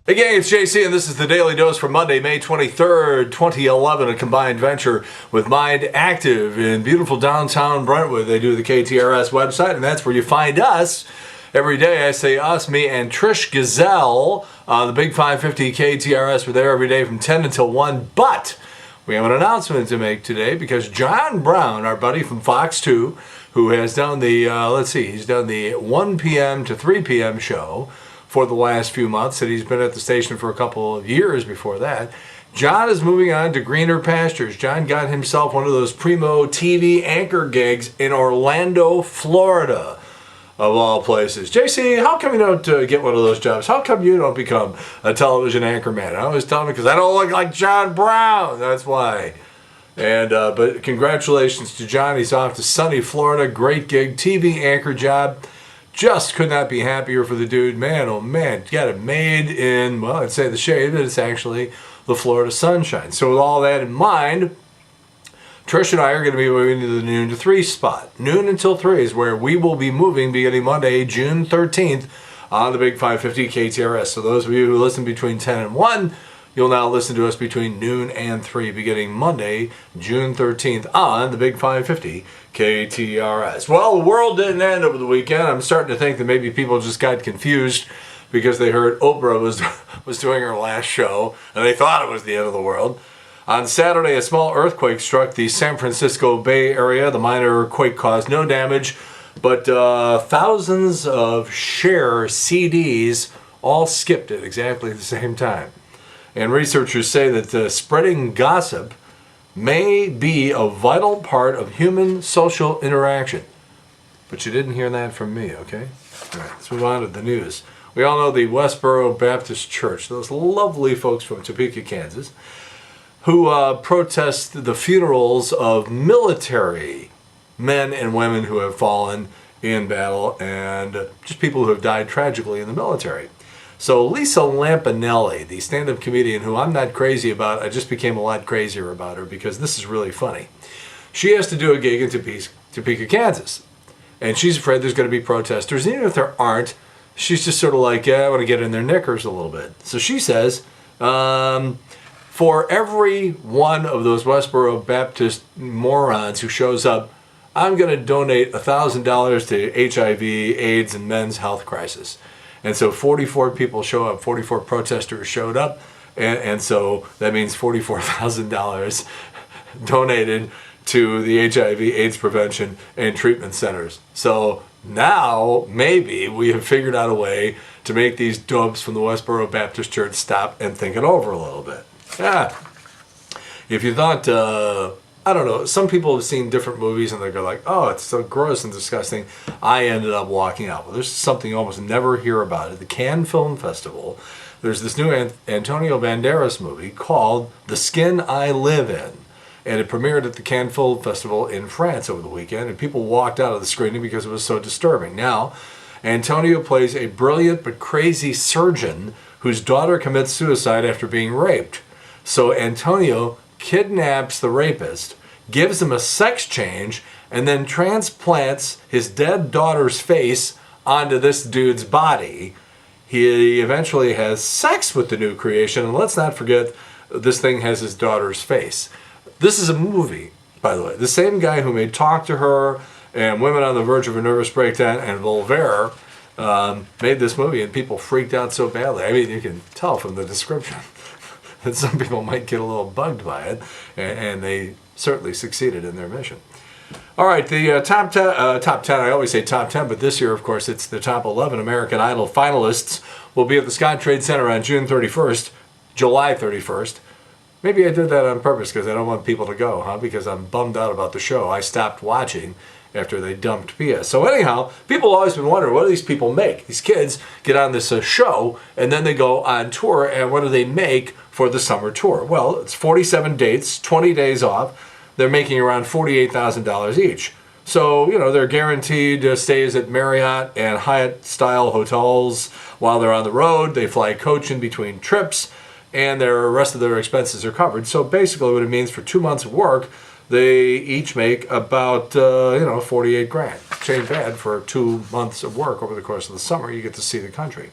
Hey gang, it's JC and this is the Daily Dose for Monday, May 23rd, 2011, a combined venture with Mind Active in beautiful downtown Brentwood. They do the KTRS website and that's where you find us every day. I say us, me and Trish Gazelle, the Big 550 KTRS. We're there every day from 10 until 1, but we have an announcement to make today because John Brown, our buddy from Fox 2, who has done the, he's done the 1 p.m. to 3 p.m. show for the last few months, and he's been at the station for a couple of years before that. John is moving on to greener pastures. John got himself one of those primo TV anchor gigs in Orlando, Florida, of all places. JC, how come you don't get one of those jobs? How come you don't become a television anchor man? I always tell him because I don't look like John Brown. That's why. And but congratulations to John. He's off to sunny Florida. Great gig, TV anchor job. Just could not be happier for the dude. Man, oh man, got it made in, well, I'd say the shade, but it's actually the Florida sunshine. So with all that in mind, Trish and I are going to be moving to the noon to 3 spot. Noon until 3 is where we will be moving beginning Monday, June 13th on the Big 550 KTRS. So those of you who listen between 10 and 1, you'll now listen to us between noon and 3 beginning Monday, June 13th on the Big 550 KTRS. Well, the world didn't end over the weekend. I'm starting to think that maybe people just got confused because they heard Oprah was doing her last show and they thought it was the end of the world. On Saturday, a small earthquake struck the San Francisco Bay Area. The minor quake caused no damage, but thousands of Cher CDs all skipped at exactly the same time. And researchers say that spreading gossip may be a vital part of human social interaction. But you didn't hear that from me, okay? All right, let's move on to the news. We all know the Westboro Baptist Church, those lovely folks from Topeka, Kansas, who protest the funerals of military men and women who have fallen in battle and just people who have died tragically in the military. So Lisa Lampanelli, the stand-up comedian who I'm not crazy about, I just became a lot crazier about her because this is really funny. She has to do a gig in Topeka, Kansas. And she's afraid there's going to be protesters. And even if there aren't, she's just sort of like, yeah, I want to get in their knickers a little bit. So she says, for every one of those Westboro Baptist morons who shows up, I'm going to donate $1,000 to HIV, AIDS, and men's health crisis. And so 44 people show up, 44 protesters showed up, and so that means $44,000 donated to the HIV, AIDS prevention, and treatment centers. So now, maybe, we have figured out a way to make these dopes from the Westboro Baptist Church stop and think it over a little bit. Yeah. If you thought, I don't know, some people have seen different movies and they go like, oh, it's so gross and disgusting. I ended up walking out. Well, there's something you almost never hear about. At the Cannes Film Festival, there's this new Antonio Banderas movie called The Skin I Live In. And it premiered at the Cannes Film Festival in France over the weekend, and people walked out of the screening because it was so disturbing. Now, Antonio plays a brilliant but crazy surgeon whose daughter commits suicide after being raped. So Antonio kidnaps the rapist, gives him a sex change, and then transplants his dead daughter's face onto this dude's body. He eventually has sex with the new creation, and let's not forget, this thing has his daughter's face. This is a movie, by the way. The same guy who made Talk to Her and Women on the Verge of a Nervous Breakdown and Volver made this movie, and people freaked out so badly. I mean, you can tell from the description that some people might get a little bugged by it, and they certainly succeeded in their mission. All right, the top 10, I always say top 10, but this year, of course, it's the top 11 American Idol finalists will be at the Scott Trade Center on June 31st, July 31st. Maybe I did that on purpose because I don't want people to go, huh? Because I'm bummed out about the show. I stopped watching after they dumped Pia. So anyhow, people have always been wondering, what do these people make? These kids get on this show, and then they go on tour, and what do they make for the summer tour? Well, it's 47 dates, 20 days off. They're making around $48,000 each. So, you know, they're guaranteed stays at Marriott and Hyatt-style hotels while they're on the road. They fly coach in between trips, and the rest of their expenses are covered. So basically what it means for 2 months of work, they each make about, 48 grand. Which ain't bad for 2 months of work over the course of the summer. You get to see the country.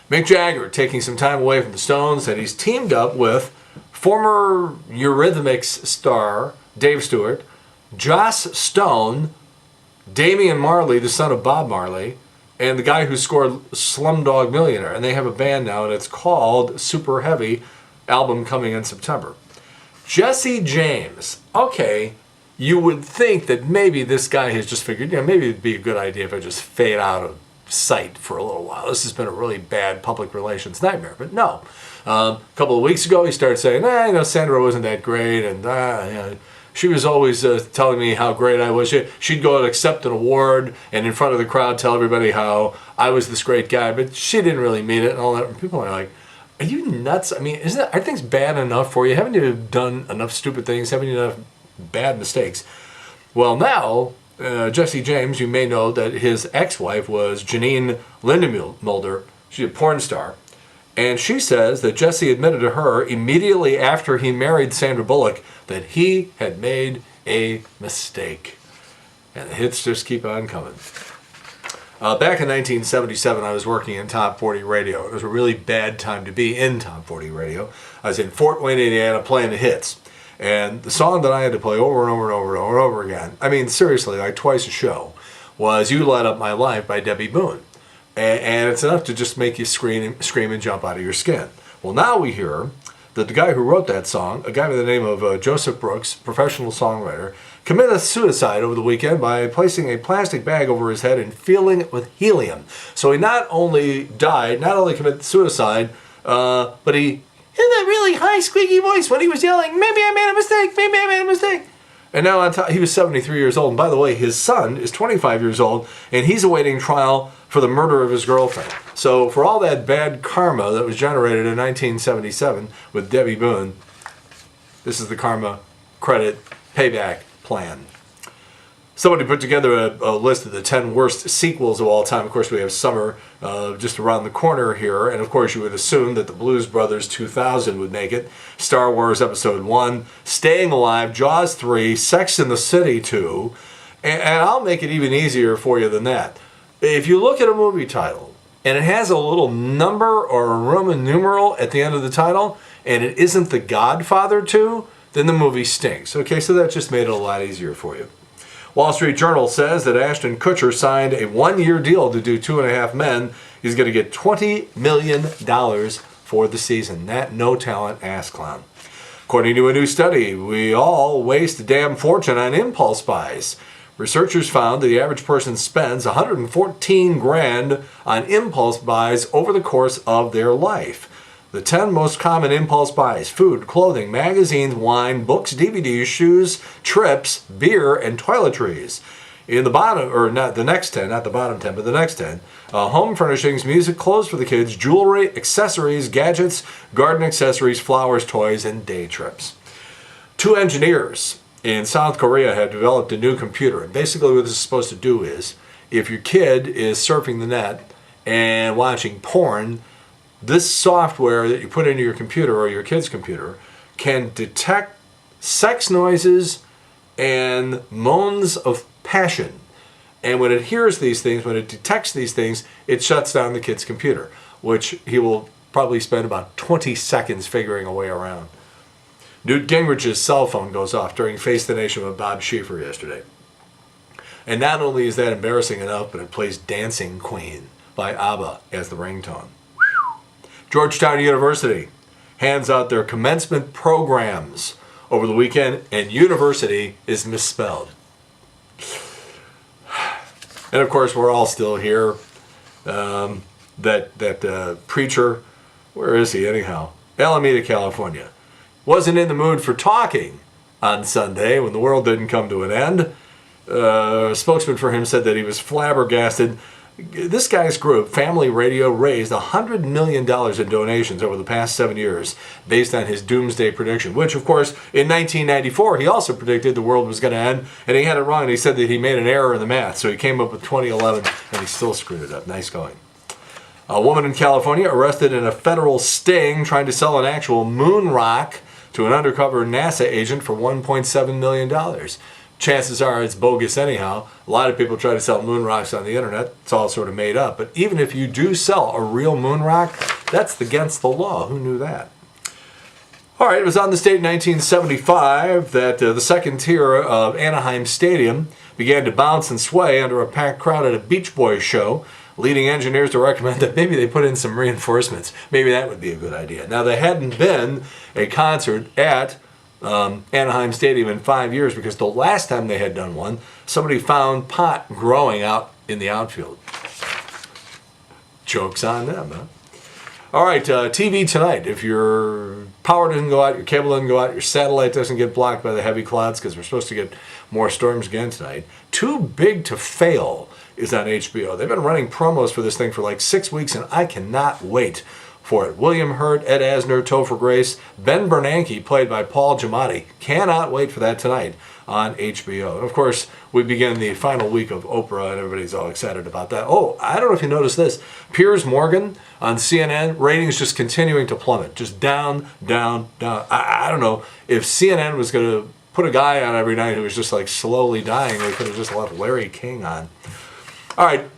Mick Jagger taking some time away from the Stones, and he's teamed up with former Eurythmics star Dave Stewart, Joss Stone, Damian Marley, the son of Bob Marley, and the guy who scored Slumdog Millionaire. And they have a band now, and it's called Super Heavy, album coming in September. Jesse James. Okay, you would think that maybe this guy has just figured, maybe it'd be a good idea if I just fade out of sight for a little while. This has been a really bad public relations nightmare. But no. A couple of weeks ago, he started saying, Sandra wasn't that great, and she was always telling me how great I was. She'd go and accept an award and in front of the crowd tell everybody how I was this great guy, but she didn't really mean it and all that. And people are like, are you nuts? I mean, are things bad enough for you? Haven't you done enough stupid things? Haven't you done enough bad mistakes? Well, now, Jesse James, you may know that his ex-wife was Janine Lindemulder. She's a porn star. And she says that Jesse admitted to her immediately after he married Sandra Bullock that he had made a mistake. And the hits just keep on coming. Back in 1977, I was working in Top 40 Radio. It was a really bad time to be in Top 40 Radio. I was in Fort Wayne, Indiana, playing the hits. And the song that I had to play over and over and over and over and over again, I mean, seriously, like twice a show, was You Light Up My Life by Debbie Boone. And it's enough to just make you scream and jump out of your skin. Well, now we hear that the guy who wrote that song, a guy by the name of Joseph Brooks, professional songwriter, committed suicide over the weekend by placing a plastic bag over his head and filling it with helium. So he not only committed suicide, but he had that really high, squeaky voice when he was yelling, maybe I made a mistake. And now on top, he was 73 years old. And by the way, his son is 25 years old, and he's awaiting trial for the murder of his girlfriend. So for all that bad karma that was generated in 1977 with Debbie Boone, this is the karma credit payback plan. Somebody put together a list of the 10 worst sequels of all time. Of course, we have summer just around the corner here. And of course, you would assume that the Blues Brothers 2000 would make it. Star Wars Episode 1, Staying Alive, Jaws 3, Sex and the City 2. And I'll make it even easier for you than that. If you look at a movie title and it has a little number or a Roman numeral at the end of the title and it isn't The Godfather 2, then the movie stinks. Okay, so that just made it a lot easier for you. Wall Street Journal says that Ashton Kutcher signed a one-year deal to do 2.5 Men. He's going to get $20 million for the season. That no-talent ass clown. According to a new study, we all waste a damn fortune on impulse buys. Researchers found that the average person spends $114,000 on impulse buys over the course of their life. The 10 most common impulse buys: food, clothing, magazines, wine, books, DVDs, shoes, trips, beer, and toiletries. In the bottom, or not the next 10, not the bottom 10, but the next 10, home furnishings, music, clothes for the kids, jewelry, accessories, gadgets, garden accessories, flowers, toys, and day trips. 2 engineers in South Korea have developed a new computer. And basically what this is supposed to do is, if your kid is surfing the net and watching porn, this software that you put into your computer or your kid's computer can detect sex noises and moans of passion. And when it hears these things, when it detects these things, it shuts down the kid's computer, which he will probably spend about 20 seconds figuring a way around. Newt Gingrich's cell phone goes off during Face the Nation with Bob Schieffer yesterday. And not only is that embarrassing enough, but it plays Dancing Queen by ABBA as the ringtone. Georgetown University hands out their commencement programs over the weekend, and university is misspelled. And of course, we're all still here. That preacher, where is he anyhow? Alameda, California, wasn't in the mood for talking on Sunday when the world didn't come to an end. A spokesman for him said that he was flabbergasted. This guy's group, Family Radio, raised $100 million in donations over the past 7 years based on his doomsday prediction, which, of course, in 1994, he also predicted the world was going to end, and he had it wrong, and he said that he made an error in the math, so he came up with 2011, and he still screwed it up. Nice going. A woman in California arrested in a federal sting trying to sell an actual moon rock to an undercover NASA agent for $1.7 million. chances are it's bogus anyhow. A lot of people try to sell moon rocks on the internet. It's all sort of made up. But even if you do sell a real moon rock, that's against the law. Who knew that? All right, it was on this date in 1975 that the second tier of Anaheim Stadium began to bounce and sway under a packed crowd at a Beach Boys show, leading engineers to recommend that maybe they put in some reinforcements. Maybe that would be a good idea. Now, there hadn't been a concert at Anaheim Stadium in 5 years because the last time they had done one, somebody found pot growing out in the outfield. Joke's on them, huh? All right, TV tonight. If your power doesn't go out, your cable doesn't go out, your satellite doesn't get blocked by the heavy clouds, because we're supposed to get more storms again tonight, Too Big to Fail is on HBO. They've been running promos for this thing for like 6 weeks, and I cannot wait for it. William Hurt, Ed Asner, Topher Grace, Ben Bernanke, played by Paul Giamatti. Cannot wait for that tonight on HBO. And of course, we begin the final week of Oprah, and everybody's all excited about that. Oh, I don't know if you noticed this. Piers Morgan on CNN, ratings just continuing to plummet. Just down, down, down. I don't know. If CNN was going to put a guy on every night who was just like slowly dying, they could have just left Larry King on. All right.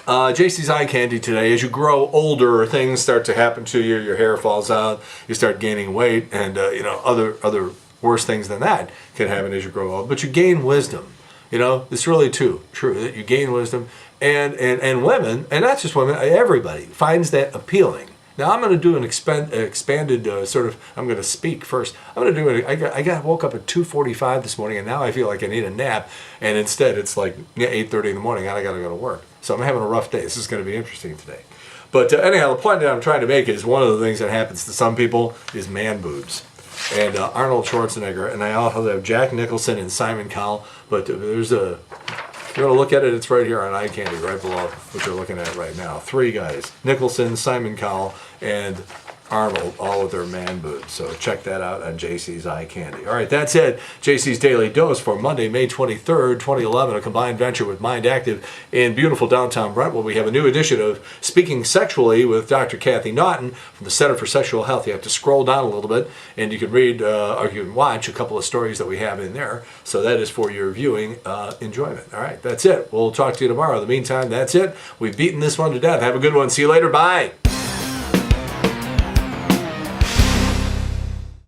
JC's Eye Candy today. As you grow older, things start to happen to you. Your hair falls out. You start gaining weight, and other worse things than that can happen as you grow old. But you gain wisdom. It's really true that you gain wisdom, and women, and not just women, everybody finds that appealing. Now I'm going to do an expanded I'm going to speak first. I'm going to do it. I woke up at 2:45 this morning, and now I feel like I need a nap, and instead it's like 8:30 in the morning, and I got to go to work. So I'm having a rough day. This is going to be interesting today. But anyhow, the point that I'm trying to make is one of the things that happens to some people is man boobs. And Arnold Schwarzenegger, and I also have Jack Nicholson and Simon Cowell. But there's if you want to look at it, it's right here on Eye Candy, right below what you're looking at right now. 3 guys, Nicholson, Simon Cowell, and Arnold, all with their man boobs. So check that out on JC's Eye Candy. All right, that's it. JC's Daily Dose for Monday, May 23rd, 2011, a combined venture with Mind Active in beautiful downtown Brentwood. We have a new edition of Speaking Sexually with Dr. Kathy Naughton from the Center for Sexual Health. You have to scroll down a little bit, and you can read or you can watch a couple of stories that we have in there. So that is for your viewing enjoyment. All right, that's it. We'll talk to you tomorrow. In the meantime, that's it. We've beaten this one to death. Have a good one. See you later. Bye.